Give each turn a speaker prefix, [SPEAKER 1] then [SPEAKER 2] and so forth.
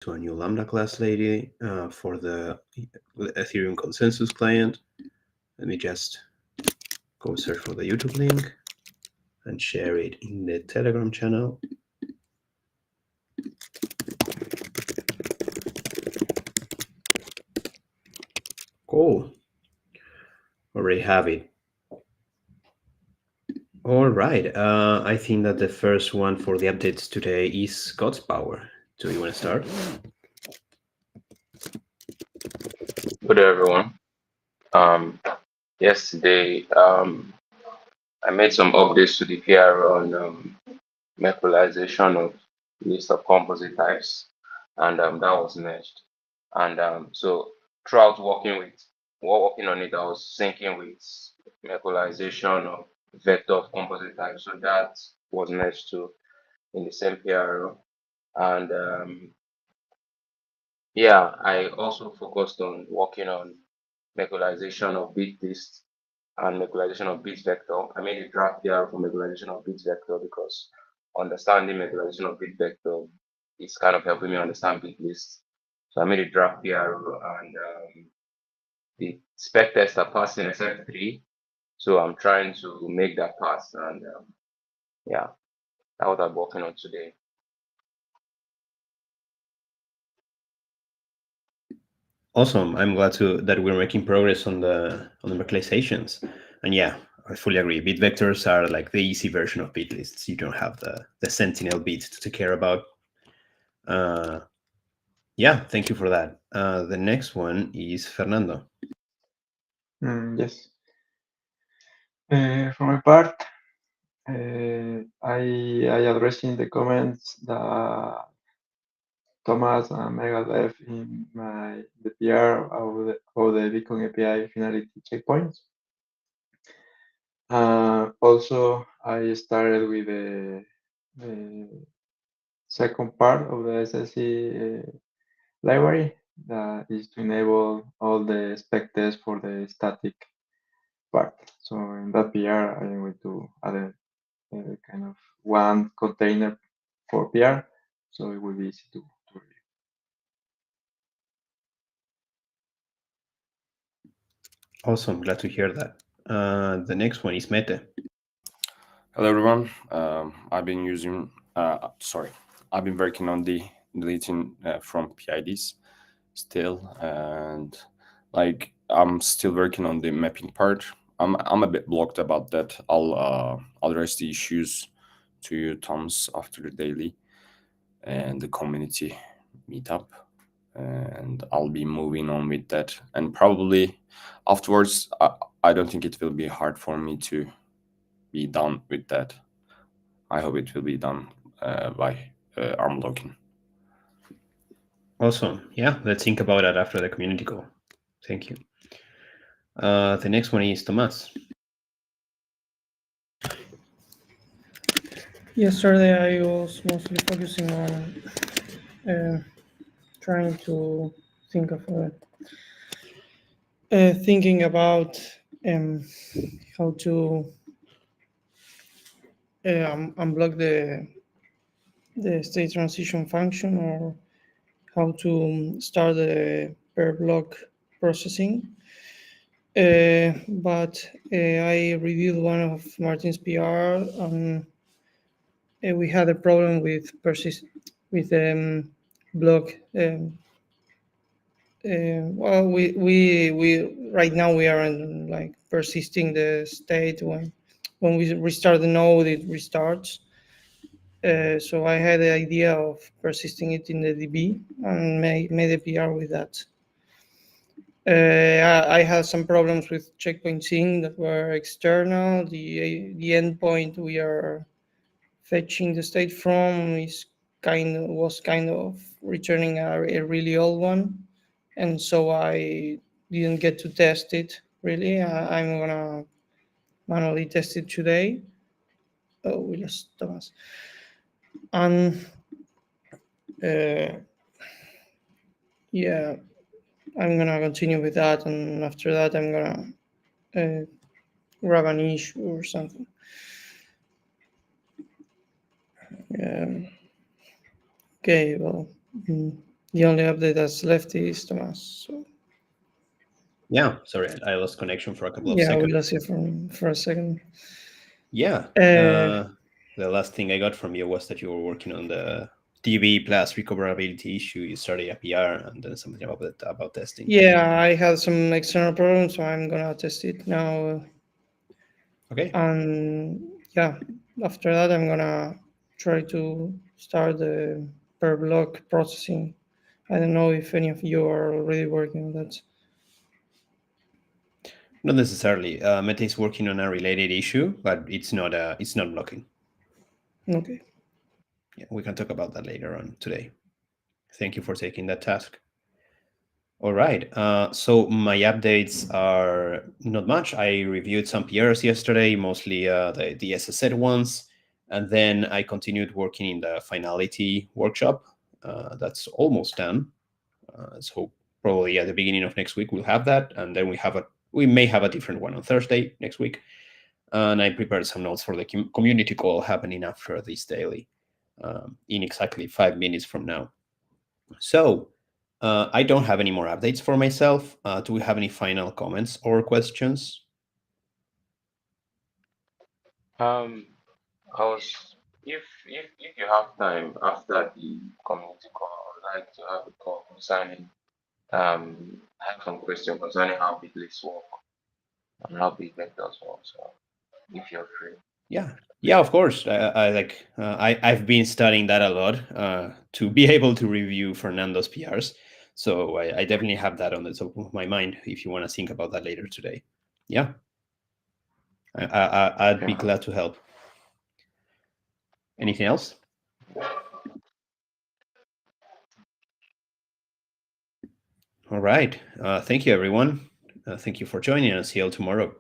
[SPEAKER 1] to a new Lambda class lady for the Ethereum Consensus client. Let me just go search for the YouTube link and share it in the Telegram channel. Cool. Already have it. All right. I think that the first one for the updates today is God's Power. Do you want to start?
[SPEAKER 2] Good day, everyone. Yesterday, I made some updates to the PR on mequalization of list of composite types, and that was merged. And so throughout working on it, I was syncing with mequalization of vector of composite types. So that was merged too in the same PR. And yeah, I also focused on working on mequalization of bit list and mequalization of bit vector. I made a draft PR for mequalization of bit vector because understanding mequalization of bit vector is kind of helping me understand bit list. So I made a draft PR and the spec tests are passing SF3. So I'm trying to make that pass and yeah, that's what I'm working on today.
[SPEAKER 1] Awesome. I'm glad that we're making progress on the localizations. And yeah, I fully agree. Bit vectors are like the easy version of bit lists. You don't have the sentinel bit to care about. Yeah, thank you for that. The next one is Fernando.
[SPEAKER 3] Yes. For my part, I addressed in the comments that Thomas and Mega left in the PR of the Bitcoin API finality checkpoints. Also, I started with the second part of the SLC library that is to enable all the spec tests for the static part. So in that PR, I am going to add a kind of one container for PR, so it will be easy to review.
[SPEAKER 1] Awesome. Glad to hear that. The next one is Mete.
[SPEAKER 4] Hello everyone. I've been using, I've been working on the deleting from PIDs still, and like I'm still working on the mapping part. I'm a bit blocked about that. I'll address the issues to you, Thomas, after the daily and the community meetup, and I'll be moving on with that. And probably afterwards, I don't think it will be hard for me to be done with that. I hope it will be done by arm locking.
[SPEAKER 1] Awesome. Yeah, let's think about that after the community call. Thank you. The next one is Tomas.
[SPEAKER 5] Yesterday, I was mostly focusing on trying to think of thinking about how to unblock the state transition function, or how to start the per block processing. But I reviewed one of Martin's PR, and we had a problem with block. Well, we right now we are in like persisting the state when we restart the node, it restarts. So I had the idea of persisting it in the DB and made a PR with that. I had some problems with checkpoint sync that were external. The endpoint we are fetching the state from was kind of returning a really old one, and so I didn't get to test it really. I'm gonna manually test it today. Oh, we lost Thomas. And yeah, I'm gonna continue with that, and after that, I'm gonna grab an issue or something. Okay, well, The only update that's left is Tomas. So
[SPEAKER 1] Yeah, sorry, I lost connection for a couple of
[SPEAKER 5] yeah, we
[SPEAKER 1] seconds.
[SPEAKER 5] lost you for a second.
[SPEAKER 1] Yeah.
[SPEAKER 5] Uh,
[SPEAKER 1] The last thing I got from you was that you were working on the DB plus recoverability issue. You started a PR and then something about testing.
[SPEAKER 5] yeah, I had some external problems, so I'm gonna test it now.
[SPEAKER 1] Okay.
[SPEAKER 5] And yeah, after that, I'm gonna try to start the per block processing. I don't know if any of you are already working on that.
[SPEAKER 1] Not necessarily. Meta is working on a related issue, but it's not blocking.
[SPEAKER 5] Okay.
[SPEAKER 1] Yeah, we can talk about that later on today. Thank you for taking that task. All right. So my updates are not much. I reviewed some PRs yesterday, mostly the SSZ ones, and then I continued working in the finality workshop. That's almost done. So probably at the beginning of next week we'll have that, and then we may have a different one on Thursday next week. And I prepared some notes for the community call happening after this daily, in exactly 5 minutes from now. So I don't have any more updates for myself. Do we have any final comments or questions?
[SPEAKER 2] I was if you have time after the community call, I would like to have a call concerning I have some question concerning how big lists work and how big vectors work. So if you're free.
[SPEAKER 1] Yeah, of course. I've been studying that a lot to be able to review Fernando's PRs. So I definitely have that on the top of my mind if you want to think about that later today. Yeah, I'd be
[SPEAKER 2] Yeah.
[SPEAKER 1] glad to help. Anything else? All right. Thank you, everyone. Thank you for joining us. See you all tomorrow.